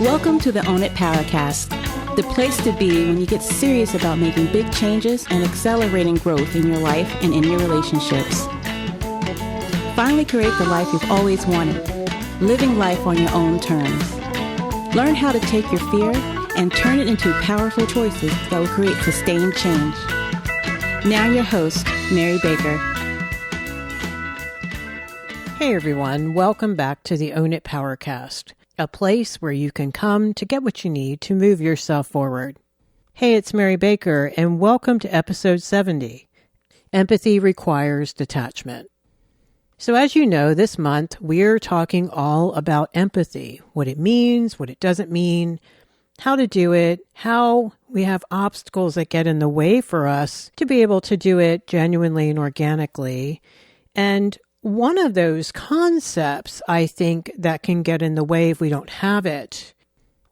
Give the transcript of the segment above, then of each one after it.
Welcome to the Own It Powercast, the place to be when you get serious about making big changes and accelerating growth in your life and in your relationships. Finally create the life you've always wanted, living life on your own terms. Learn how to take your fear and turn it into powerful choices that will create sustained change. Now your host, Mary Baker. Hey everyone, welcome back to the Own It Powercast, a place where you can come to get what you need to move yourself forward. Hey, it's Mary Baker, and welcome to episode 70. Empathy requires detachment. So as you know, this month we're talking all about empathy, what it means, what it doesn't mean, how to do it, how we have obstacles that get in the way for us to be able to do it genuinely and organically. And one of those concepts, I think, that can get in the way if we don't have it,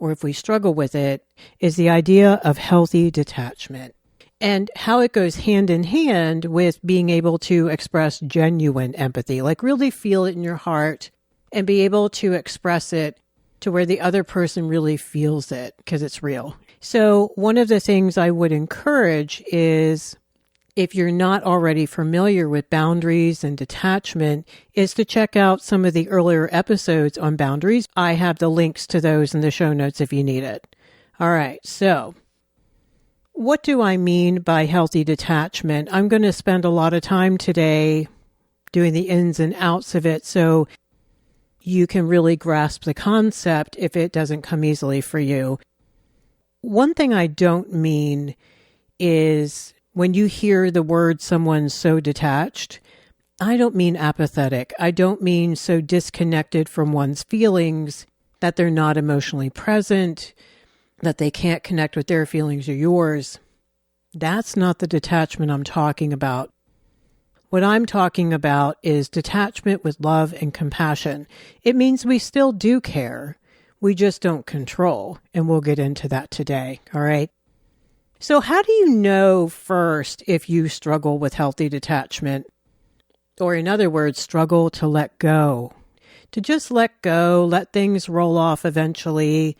or if we struggle with it, is the idea of healthy detachment, and how it goes hand in hand with being able to express genuine empathy, like really feel it in your heart and be able to express it to where the other person really feels it because it's real. So one of the things I would encourage is, if you're not already familiar with boundaries and detachment, is to check out some of the earlier episodes on boundaries. I have the links to those in the show notes if you need it. All right, so what do I mean by healthy detachment? I'm going to spend a lot of time today doing the ins and outs of it so you can really grasp the concept if it doesn't come easily for you. One thing I don't mean is, when you hear the word someone's so detached, I don't mean apathetic. I don't mean so disconnected from one's feelings that they're not emotionally present, that they can't connect with their feelings or yours. That's not the detachment I'm talking about. What I'm talking about is detachment with love and compassion. It means we still do care. We just don't control. And we'll get into that today. All right. So how do you know first if you struggle with healthy detachment? Or in other words, struggle to let go. To just let go, let things roll off eventually.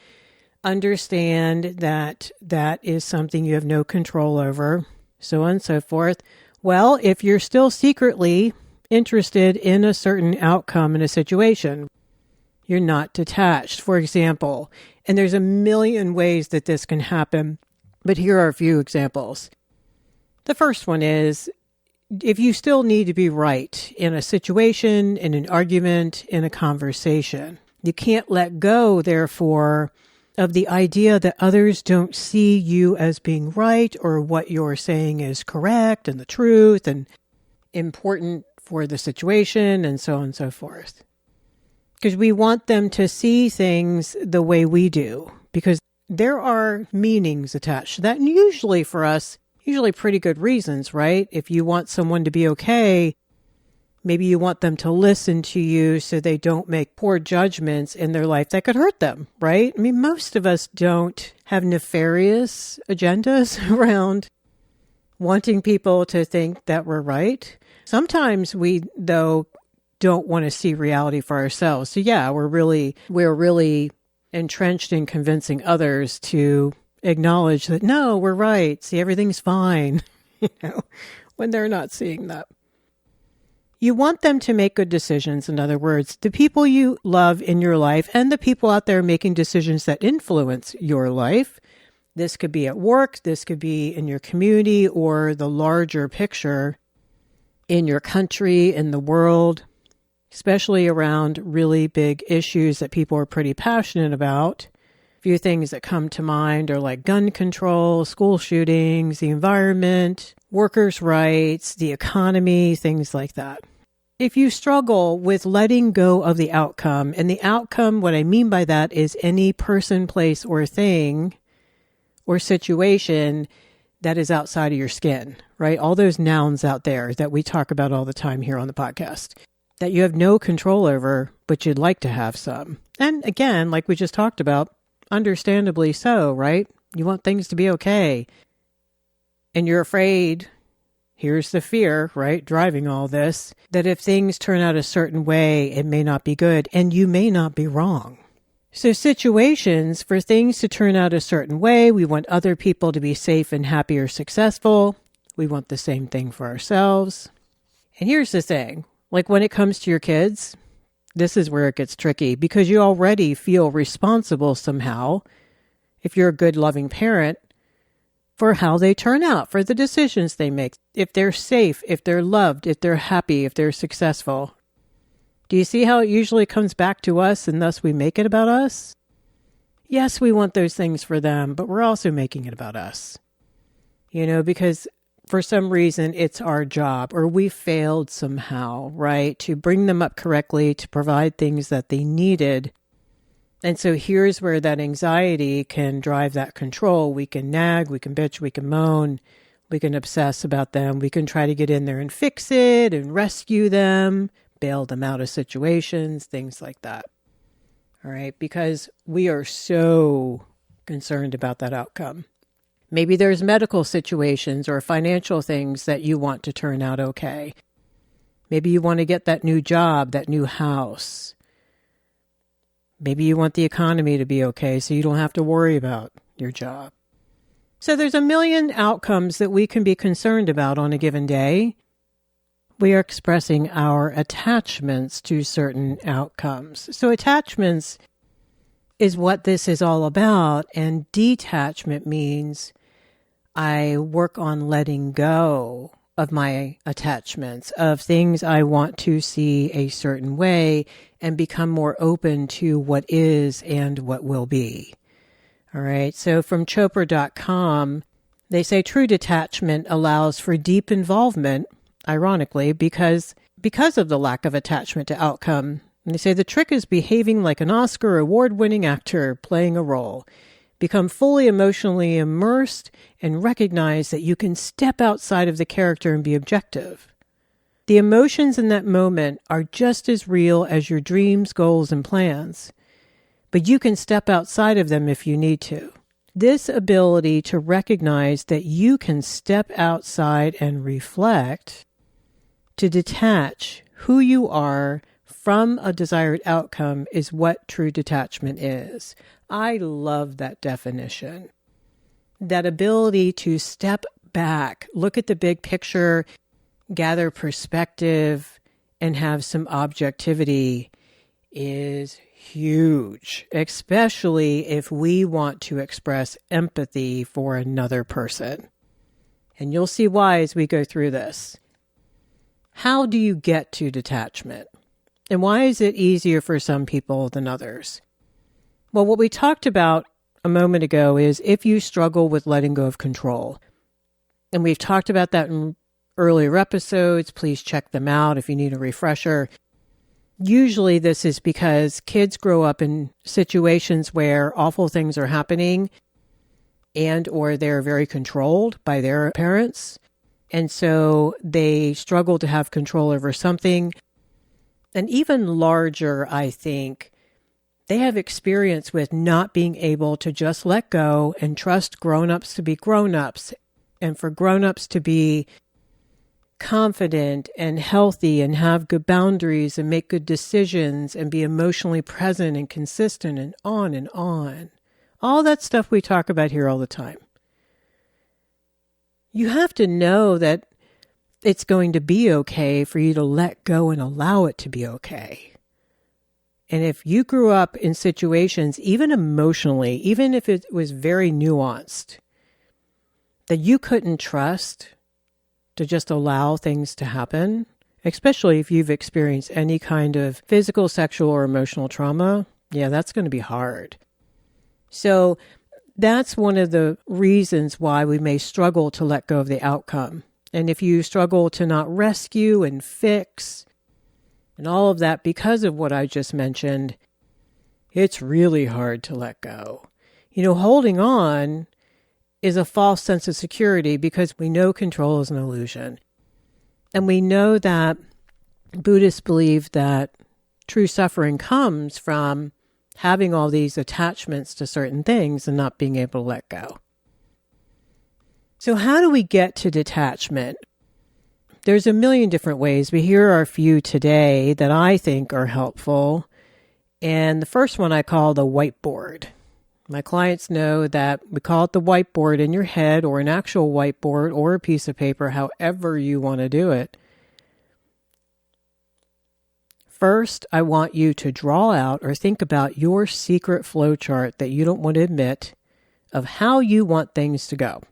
Understand that that is something you have no control over, so on and so forth. Well, if you're still secretly interested in a certain outcome in a situation, you're not detached, for example. And there's a million ways that this can happen. But here are a few examples. The first one is, if you still need to be right in a situation, in an argument, in a conversation, you can't let go, therefore, of the idea that others don't see you as being right or what you're saying is correct and the truth and important for the situation and so on and so forth. Because we want them to see things the way we do, because there are meanings attached to that, and usually for us, pretty good reasons, right? If you want someone to be okay, maybe you want them to listen to you so they don't make poor judgments in their life that could hurt them, right? I mean, most of us don't have nefarious agendas around wanting people to think that we're right. Sometimes we, though, don't want to see reality for ourselves. So yeah, we're really entrenched in convincing others to acknowledge that, no, we're right. See, everything's fine, when they're not seeing that. You want them to make good decisions. In other words, the people you love in your life and the people out there making decisions that influence your life. This could be at work. This could be in your community or the larger picture in your country, in the world, especially around really big issues that people are pretty passionate about. A few things that come to mind are like gun control, school shootings, the environment, workers' rights, the economy, things like that. If you struggle with letting go of the outcome, and the outcome, what I mean by that is any person, place, or thing or situation that is outside of your skin, right? All those nouns out there that we talk about all the time here on the podcast, that you have no control over, but you'd like to have some. And again, like we just talked about, understandably so, right? You want things to be okay. And you're afraid, here's the fear, right, driving all this, that if things turn out a certain way, it may not be good, and you may not be wrong. So situations, for things to turn out a certain way, we want other people to be safe and happy or successful. We want the same thing for ourselves. And here's the thing, like when it comes to your kids, this is where it gets tricky because you already feel responsible somehow, if you're a good, loving parent, for how they turn out, for the decisions they make, if they're safe, if they're loved, if they're happy, if they're successful. Do you see how it usually comes back to us and thus we make it about us? Yes, we want those things for them, but we're also making it about us. Because for some reason it's our job or we failed somehow, right? To bring them up correctly, to provide things that they needed. And so here's where that anxiety can drive that control. We can nag, we can bitch, we can moan, we can obsess about them. We can try to get in there and fix it and rescue them, bail them out of situations, things like that. All right, because we are so concerned about that outcome. Maybe there's medical situations or financial things that you want to turn out okay. Maybe you want to get that new job, that new house. Maybe you want the economy to be okay so you don't have to worry about your job. So there's a million outcomes that we can be concerned about on a given day. We are expressing our attachments to certain outcomes. So attachments is what this is all about, and detachment means I work on letting go of my attachments, of things I want to see a certain way and become more open to what is and what will be. All right. So from Chopra.com, they say true detachment allows for deep involvement, ironically, because of the lack of attachment to outcome. And they say the trick is behaving like an Oscar award-winning actor playing a role. Become fully emotionally immersed and recognize that you can step outside of the character and be objective. The emotions in that moment are just as real as your dreams, goals, and plans, but you can step outside of them if you need to. This ability to recognize that you can step outside and reflect, to detach who you are from a desired outcome, is what true detachment is. I love that definition. That ability to step back, look at the big picture, gather perspective, and have some objectivity is huge, especially if we want to express empathy for another person. And you'll see why as we go through this. How do you get to detachment? And why is it easier for some people than others? Well, what we talked about a moment ago is if you struggle with letting go of control. And we've talked about that in earlier episodes. Please check them out if you need a refresher. Usually this is because kids grow up in situations where awful things are happening and or they're very controlled by their parents. And so they struggle to have control over something. And even larger, I think, they have experience with not being able to just let go and trust grown-ups to be grown-ups, and for grown-ups to be confident and healthy and have good boundaries and make good decisions and be emotionally present and consistent and on and on. All that stuff we talk about here all the time. You have to know that it's going to be okay for you to let go and allow it to be okay. And if you grew up in situations, even emotionally, even if it was very nuanced, that you couldn't trust to just allow things to happen, especially if you've experienced any kind of physical, sexual, or emotional trauma, yeah, that's going to be hard. So that's one of the reasons why we may struggle to let go of the outcome. And if you struggle to not rescue and fix and all of that because of what I just mentioned, it's really hard to let go. Holding on is a false sense of security because we know control is an illusion. And we know that Buddhists believe that true suffering comes from having all these attachments to certain things and not being able to let go. So how do we get to detachment? There's a million different ways, but here are a few today that I think are helpful And the first one I call the whiteboard. My clients know that we call it the whiteboard in your head, or an actual whiteboard, or a piece of paper, however you want to do it. First, I want you to draw out or think about your secret flow chart that you don't want to admit of how you want things to go.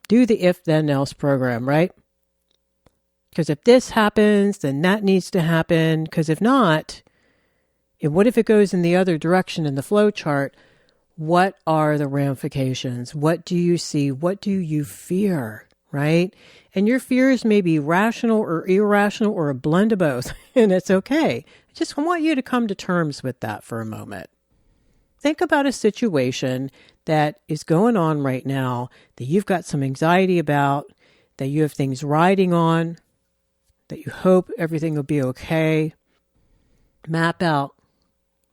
Do the if then else program, right? Because if this happens, then that needs to happen. Because if not, what if it goes in the other direction in the flow chart? What are the ramifications? What do you see? What do you fear, right? And your fears may be rational or irrational or a blend of both, and it's okay. I just want you to come to terms with that for a moment. Think about a situation that is going on right now that you've got some anxiety about, that you have things riding on, that you hope everything will be okay. Map out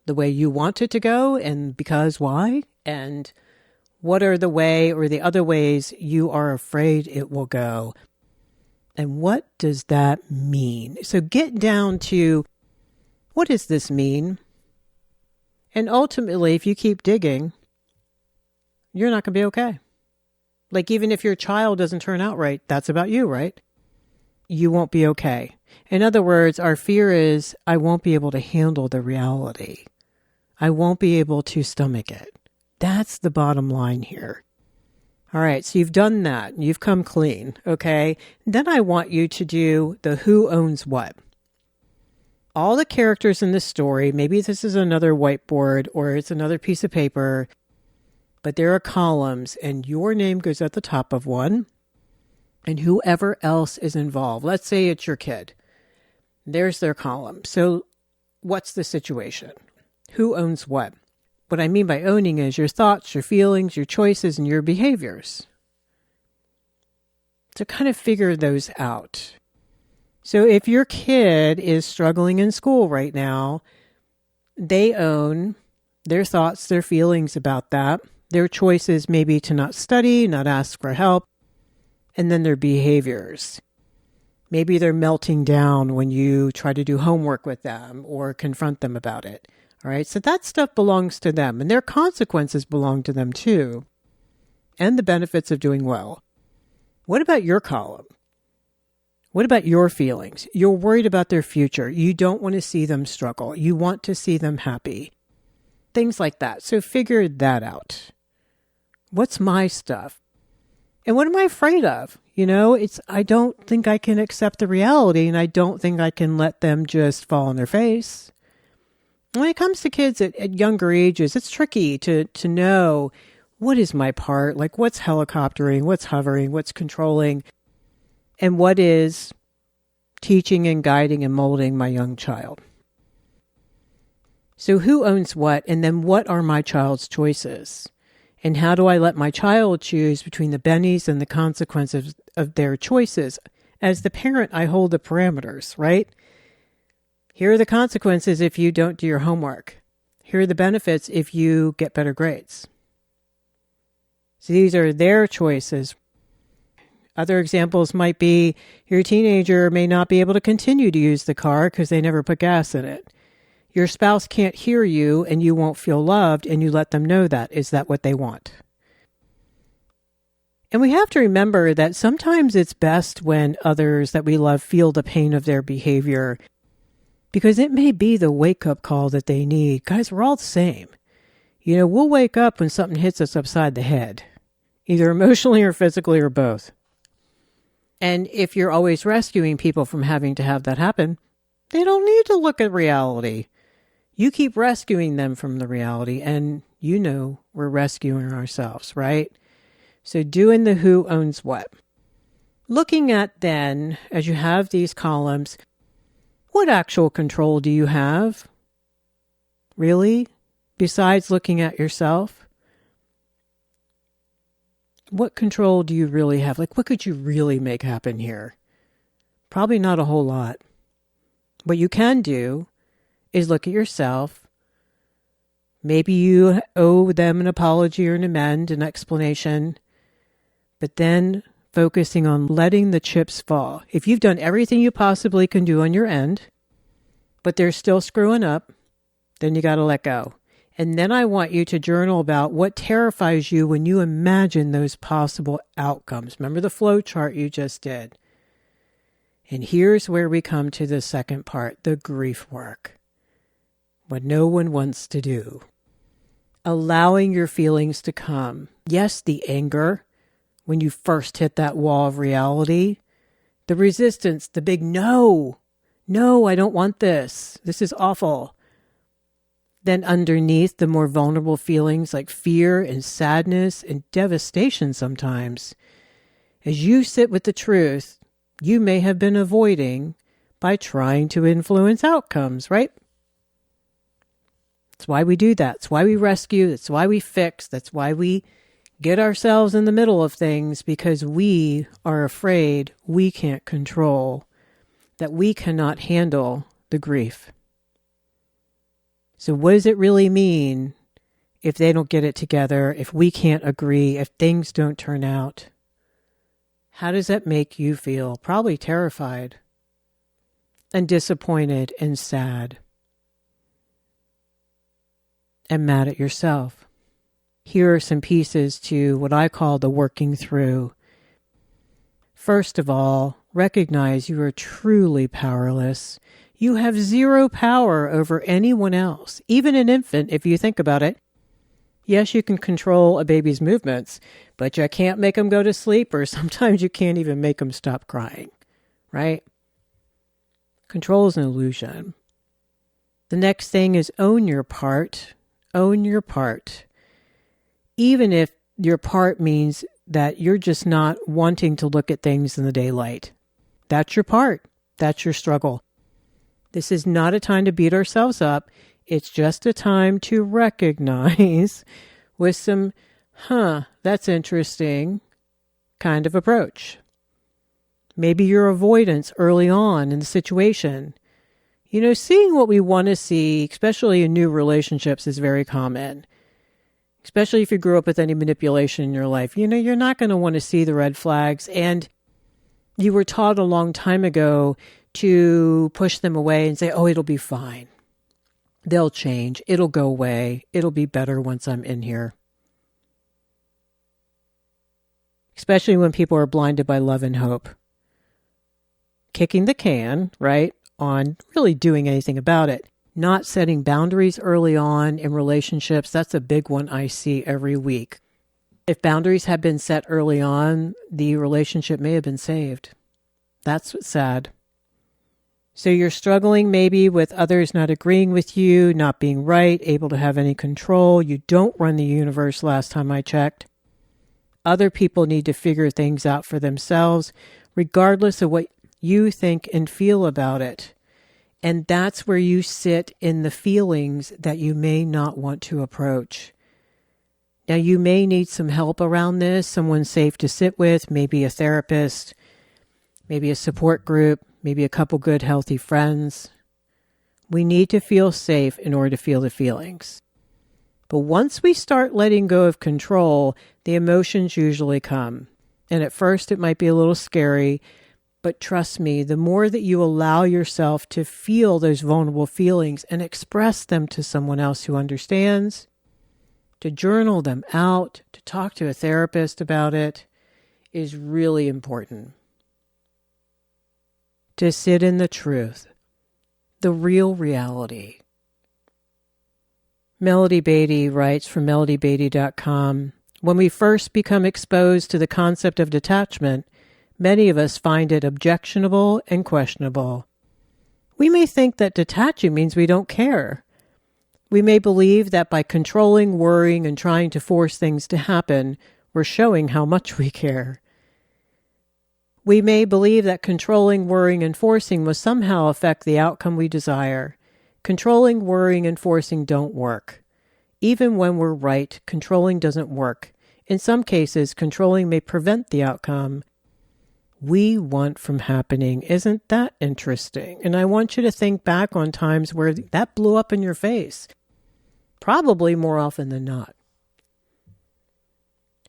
the way you want it to go and because why, and what are the way or the other ways you are afraid it will go. And what does that mean? So get down to, what does this mean? And ultimately, if you keep digging, you're not going to be okay. Like, even if your child doesn't turn out right, that's about you, right? You won't be okay. In other words, our fear is, I won't be able to handle the reality. I won't be able to stomach it. That's the bottom line here. All right, so you've done that. You've come clean, okay? Then I want you to do the who owns what. All the characters in the story, maybe this is another whiteboard or it's another piece of paper, but there are columns and your name goes at the top of one and whoever else is involved. Let's say it's your kid. There's their column. So what's the situation? Who owns what? What I mean by owning is your thoughts, your feelings, your choices, and your behaviors. So kind of figure those out. So if your kid is struggling in school right now, they own their thoughts, their feelings about that, their choices maybe to not study, not ask for help, and then their behaviors. Maybe they're melting down when you try to do homework with them or confront them about it. All right, so that stuff belongs to them, and their consequences belong to them too, and the benefits of doing well. What about your column? What about your feelings? You're worried about their future. You don't want to see them struggle. You want to see them happy. Things like that. So figure that out. What's my stuff? And what am I afraid of? I don't think I can accept the reality, and I don't think I can let them just fall on their face. When it comes to kids at younger ages, it's tricky to know what is my part, like what's helicoptering, what's hovering, what's controlling, and what is teaching and guiding and molding my young child. So who owns what, and then what are my child's choices? And how do I let my child choose between the bennies and the consequences of their choices? As the parent, I hold the parameters, right? Here are the consequences if you don't do your homework. Here are the benefits if you get better grades. So these are their choices. Other examples might be your teenager may not be able to continue to use the car because they never put gas in it. Your spouse can't hear you and you won't feel loved, and you let them know that. Is that what they want? And we have to remember that sometimes it's best when others that we love feel the pain of their behavior, because it may be the wake-up call that they need. Guys, we're all the same. We'll wake up when something hits us upside the head, either emotionally or physically or both. And if you're always rescuing people from having to have that happen, they don't need to look at reality. You keep rescuing them from the reality, and we're rescuing ourselves, right? So doing the who owns what. Looking at then, as you have these columns, what actual control do you have? Really? Besides looking at yourself? What control do you really have? Like, what could you really make happen here? Probably not a whole lot. What you can do is look at yourself. Maybe you owe them an apology or an amend, an explanation, but then focusing on letting the chips fall. If you've done everything you possibly can do on your end, but they're still screwing up, Then you got to let go. And then I want you to journal about what terrifies you when you imagine those possible outcomes. Remember the flow chart you just did. And here's where we come to the second part, the grief work. What no one wants to do. Allowing your feelings to come. Yes, the anger, when you first hit that wall of reality. The resistance, the big no. No, I don't want this. This is awful. Then underneath, the more vulnerable feelings like fear and sadness and devastation sometimes. As you sit with the truth, you may have been avoiding by trying to influence outcomes, right? That's why we do that. That's why we rescue. That's why we fix. That's why we get ourselves in the middle of things, because we are afraid we can't control, that we cannot handle the grief. So what does it really mean if they don't get it together, if we can't agree, if things don't turn out? How does that make you feel? Probably terrified and disappointed and sad and mad at yourself. Here are some pieces to what I call the working through. First of all, recognize you are truly powerless. You have zero power over anyone else, even an infant, if you think about it. Yes, you can control a baby's movements, but you can't make them go to sleep, or sometimes you can't even make them stop crying, right? Control is an illusion. The next thing is own your part. Own your part. Even if your part means that you're just not wanting to look at things in the daylight. That's your part. That's your struggle. This is not a time to beat ourselves up. It's just a time to recognize with some, that's interesting kind of approach. Maybe your avoidance early on in the situation. You know, seeing what we want to see, especially in new relationships, is very common. Especially if you grew up with any manipulation in your life. You know, you're not going to want to see the red flags. And you were taught a long time ago to push them away and say, oh, it'll be fine. They'll change. It'll go away. It'll be better once I'm in here. Especially when people are blinded by love and hope. Kicking the can, right, on really doing anything about it. Not setting boundaries early on in relationships. That's a big one I see every week. If boundaries had been set early on, the relationship may have been saved. That's what's sad. So you're struggling maybe with others not agreeing with you, not being right, able to have any control. You don't run the universe last time I checked. Other people need to figure things out for themselves, regardless of what you think and feel about it. And that's where you sit in the feelings that you may not want to approach. Now, you may need some help around this, someone safe to sit with, maybe a therapist, maybe a support group, maybe a couple good, healthy friends. We need to feel safe in order to feel the feelings. But once we start letting go of control, the emotions usually come. And at first it might be a little scary, but trust me, the more that you allow yourself to feel those vulnerable feelings and express them to someone else who understands, to journal them out, to talk to a therapist about it, is really important. To sit in the truth, the real reality. Melody Beatty writes from melodybeatty.com, when we first become exposed to the concept of detachment, many of us find it objectionable and questionable. We may think that detaching means we don't care. We may believe that by controlling, worrying, and trying to force things to happen, we're showing how much we care. We may believe that controlling, worrying, and forcing will somehow affect the outcome we desire. Controlling, worrying, and forcing don't work. Even when we're right, controlling doesn't work. In some cases, controlling may prevent the outcome we want from happening. Isn't that interesting? And I want you to think back on times where that blew up in your face. Probably more often than not.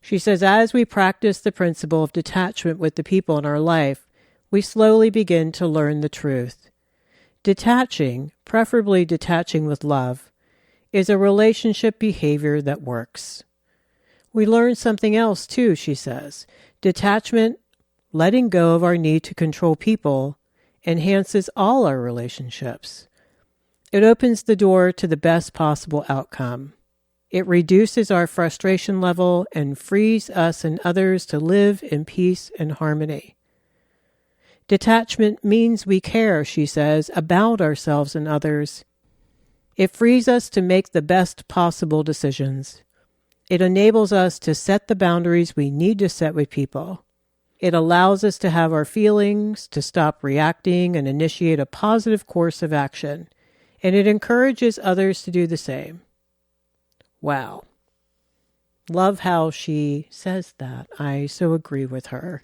She says, as we practice the principle of detachment with the people in our life, we slowly begin to learn the truth. Detaching, preferably detaching with love, is a relationship behavior that works. We learn something else too, she says. Detachment, letting go of our need to control people, enhances all our relationships. It opens the door to the best possible outcome. It reduces our frustration level and frees us and others to live in peace and harmony. Detachment means we care, she says, about ourselves and others. It frees us to make the best possible decisions. It enables us to set the boundaries we need to set with people. It allows us to have our feelings, to stop reacting and initiate a positive course of action. And it encourages others to do the same. Wow. Love how she says that. I so agree with her.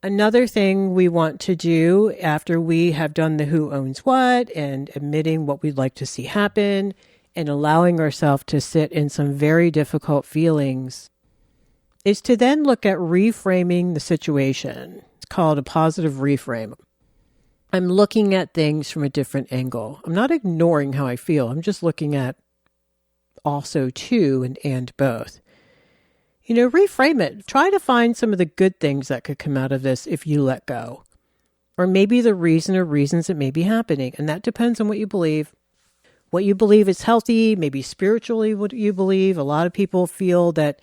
Another thing we want to do after we have done the who owns what and admitting what we'd like to see happen and allowing ourselves to sit in some very difficult feelings is to then look at reframing the situation. It's called a positive reframe. I'm looking at things from a different angle. I'm not ignoring how I feel. I'm just looking at also too and both. Reframe it. Try to find some of the good things that could come out of this if you let go. Or maybe the reason or reasons that may be happening. And that depends on what you believe. What you believe is healthy, maybe spiritually what you believe. A lot of people feel that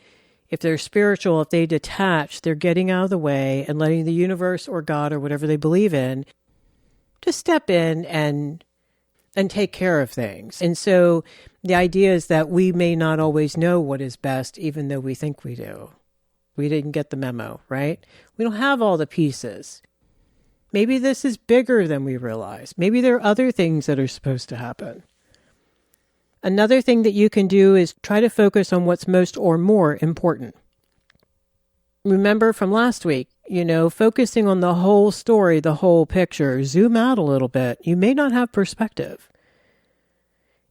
if they're spiritual, if they detach, they're getting out of the way and letting the universe or God or whatever they believe in to step in and take care of things. And so the idea is that we may not always know what is best, even though we think we do. We didn't get the memo, right? We don't have all the pieces. Maybe this is bigger than we realize. Maybe there are other things that are supposed to happen. Another thing that you can do is try to focus on what's most or more important. Remember from last week, focusing on the whole story, the whole picture, zoom out a little bit. You may not have perspective.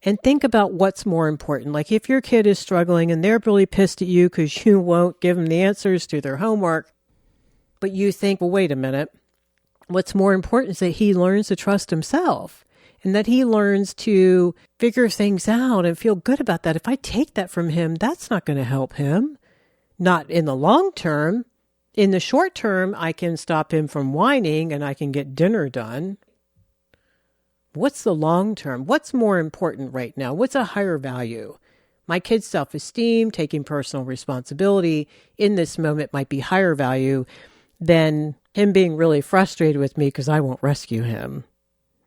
And think about what's more important. Like if your kid is struggling and they're really pissed at you because you won't give them the answers to their homework, but you think, well, wait a minute. What's more important is that he learns to trust himself and that he learns to figure things out and feel good about that. If I take that from him, that's not going to help him. Not in the long term. In the short term, I can stop him from whining and I can get dinner done. What's the long term? What's more important right now? What's a higher value? My kid's self-esteem, taking personal responsibility in this moment might be higher value than him being really frustrated with me because I won't rescue him.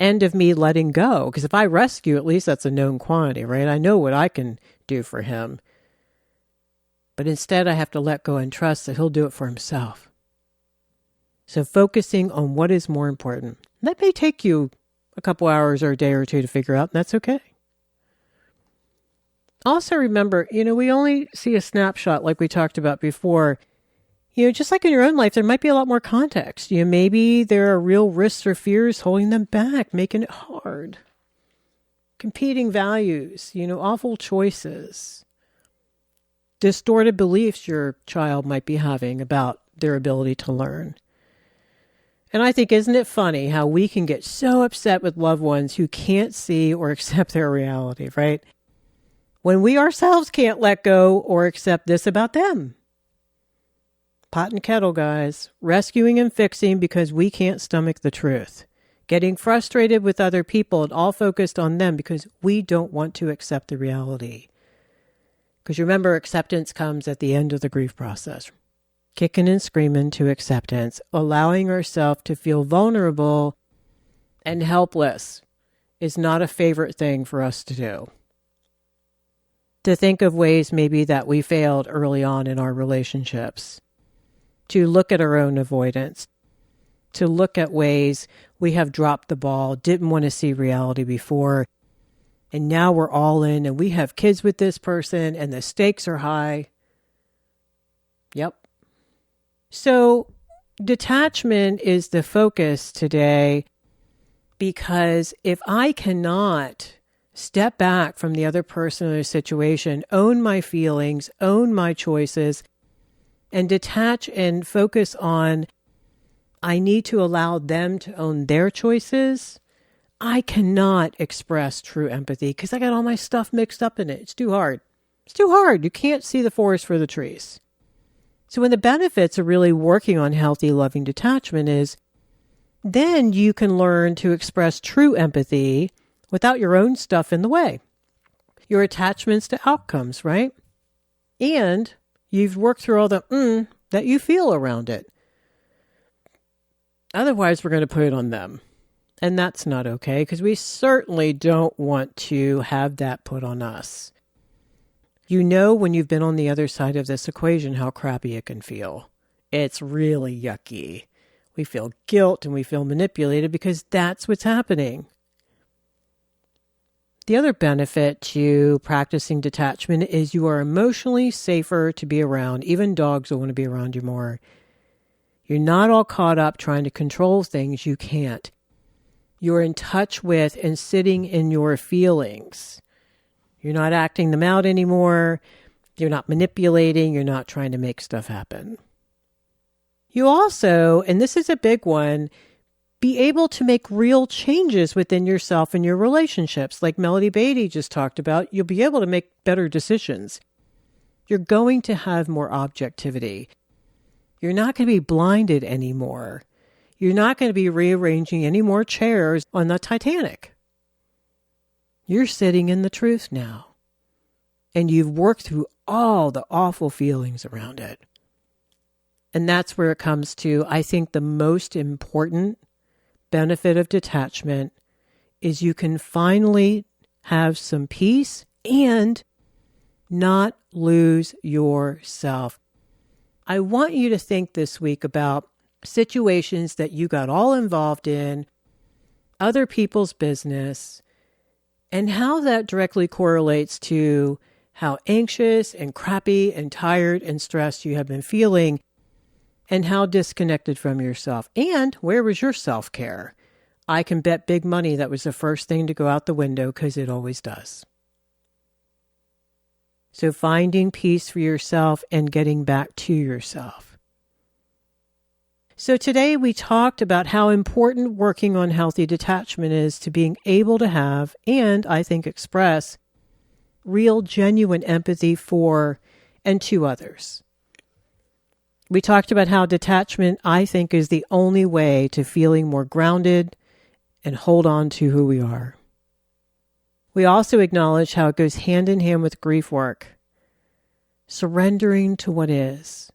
And of me letting go. Because if I rescue, at least that's a known quantity, right? I know what I can do for him. But instead, I have to let go and trust that he'll do it for himself. So focusing on what is more important. That may take you a couple hours or a day or two to figure out, and that's okay. Also remember, we only see a snapshot like we talked about before. Just like in your own life, there might be a lot more context. Maybe there are real risks or fears holding them back, making it hard. Competing values, awful choices. Distorted beliefs your child might be having about their ability to learn. And I think, isn't it funny how we can get so upset with loved ones who can't see or accept their reality, right? When we ourselves can't let go or accept this about them. Pot and kettle, guys. Rescuing and fixing because we can't stomach the truth. Getting frustrated with other people and all focused on them because we don't want to accept the reality. Because remember, acceptance comes at the end of the grief process. Kicking and screaming to acceptance, allowing ourselves to feel vulnerable and helpless is not a favorite thing for us to do. To think of ways maybe that we failed early on in our relationships. To look at our own avoidance. To look at ways we have dropped the ball, didn't want to see reality before. And now we're all in and we have kids with this person and the stakes are high. Yep. So detachment is the focus today because if I cannot step back from the other person or the situation, own my feelings, own my choices, and detach and focus on I need to allow them to own their choices, I cannot express true empathy because I got all my stuff mixed up in it. It's too hard. It's too hard. You can't see the forest for the trees. So when the benefits of really working on healthy, loving detachment is, then you can learn to express true empathy without your own stuff in the way. Your attachments to outcomes, right? And you've worked through all the that you feel around it. Otherwise, we're going to put it on them. And that's not okay, because we certainly don't want to have that put on us. You know, when you've been on the other side of this equation, how crappy it can feel. It's really yucky. We feel guilt and we feel manipulated because that's what's happening. The other benefit to practicing detachment is you are emotionally safer to be around. Even dogs will want to be around you more. You're not all caught up trying to control things you can't. You're in touch with and sitting in your feelings. You're not acting them out anymore. You're not manipulating. You're not trying to make stuff happen. You also, and this is a big one, be able to make real changes within yourself and your relationships. Like Melody Beatty just talked about, you'll be able to make better decisions. You're going to have more objectivity. You're not going to be blinded anymore. You're not going to be rearranging any more chairs on the Titanic. You're sitting in the truth now. And you've worked through all the awful feelings around it. And that's where it comes to, I think, the most important benefit of detachment is you can finally have some peace and not lose yourself. I want you to think this week about situations that you got all involved in, other people's business, and how that directly correlates to how anxious and crappy and tired and stressed you have been feeling, and how disconnected from yourself. And where was your self-care? I can bet big money that was the first thing to go out the window because it always does. So finding peace for yourself and getting back to yourself. So today we talked about how important working on healthy detachment is to being able to have, and I think express, real genuine empathy for and to others. We talked about how detachment, I think, is the only way to feeling more grounded and hold on to who we are. We also acknowledge how it goes hand in hand with grief work. Surrendering to what is.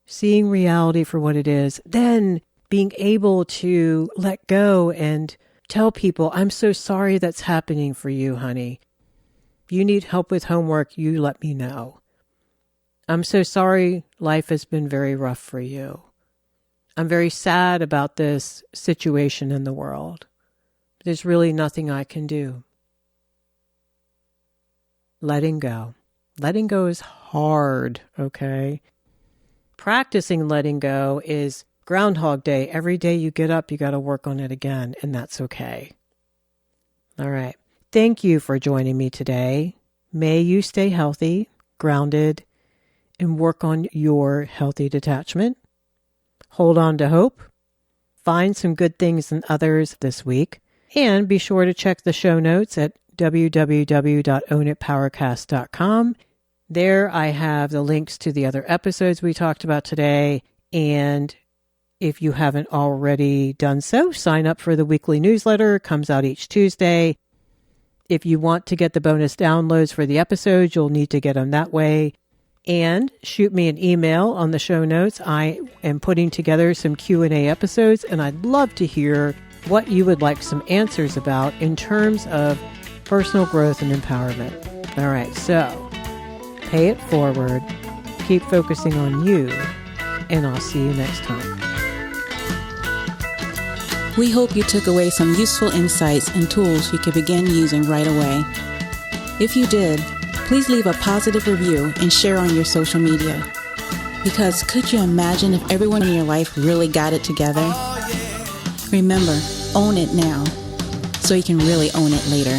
Seeing reality for what it is. Then being able to let go and tell people, I'm so sorry that's happening for you, honey. You need help with homework, you let me know. I'm so sorry life has been very rough for you. I'm very sad about this situation in the world. There's really nothing I can do. Letting go. Letting go is hard, okay? Practicing letting go is Groundhog Day. Every day you get up, you got to work on it again, and that's okay. All right. Thank you for joining me today. May you stay healthy, grounded, and work on your healthy detachment. Hold on to hope. Find some good things in others this week. And be sure to check the show notes at www.ownitpowercast.com. There I have the links to the other episodes we talked about today. And if you haven't already done so, sign up for the weekly newsletter. It comes out each Tuesday. If you want to get the bonus downloads for the episodes, you'll need to get them that way. And shoot me an email on the show notes. I am putting together some Q&A episodes, and I'd love to hear what you would like some answers about in terms of personal growth and empowerment. All right, so pay it forward, keep focusing on you, and I'll see you next time. We hope you took away some useful insights and tools you could begin using right away. If you did, please leave a positive review and share on your social media. Because could you imagine if everyone in your life really got it together? Remember, own it now, so you can really own it later.